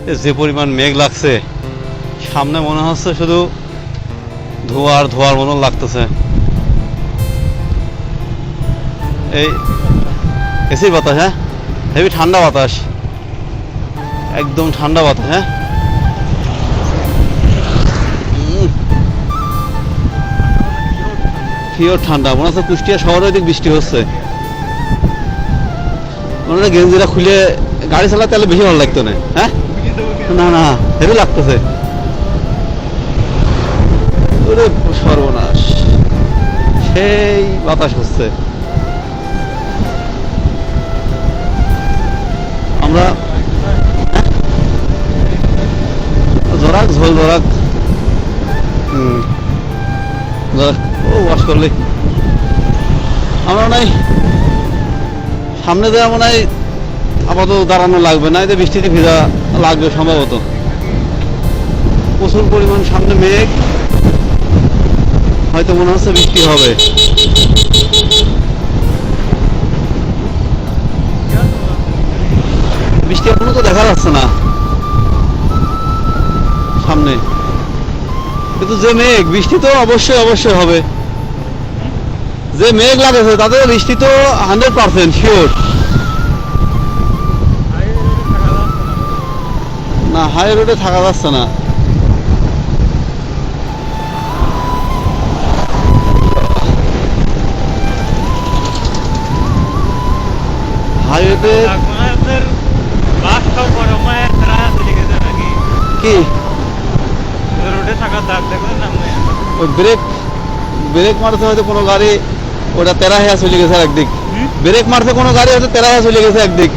যে পরিমাণ মেঘ লাগছে, সামনে মনে হচ্ছে শুধু ধোয়ার ধোয়ার মতন লাগতেছে। এই এসির বাতাস, হ্যাঁ হেভি ঠান্ডা বাতাস, একদম ঠান্ডা বাতাস। হ্যাঁ পিওর ঠান্ডা। মনে হচ্ছে কুষ্টিয়া শহরে দিক বৃষ্টি হচ্ছে। মনে হয় গেঞ্জিটা খুলে গাড়ি চালাতে তাহলে বেশি ভালো লাগতো না। হ্যাঁ না না হেভি লাগতেছে। ওরে সর্বনাশ, সেই বাতাস হচ্ছে। আমরা জরাক ঝোল জরাক ও ওয়াশ করলে আমরা নাই সামনে দেওয়া মনে হয় আপাতত দাঁড়ানো লাগবে না, এতে বৃষ্টিতে ভেজা লাগবে সম্ভবত। প্রচুর পরিমাণ সামনে মেঘ, হয়তো মনে হচ্ছে বৃষ্টি হবে। বৃষ্টি এখনো তো দেখা যাচ্ছে না সামনে, কিন্তু যে মেঘ, বৃষ্টি তো অবশ্যই অবশ্যই হবে। যে মেঘ লাগেছে তাতে বৃষ্টি তো 100% শিওর। না হাই রোডে থাকা যাচ্ছে না। হাইওয়েতে কি ওই ব্রেক ব্রেক মারতে হয়তো কোনো গাড়ি ওটা তেরা হয়ে চলে গেছে একদিক। ব্রেক মারতে কোনো গাড়ি হয়তো তেরা হয়ে চলে গেছে একদিক।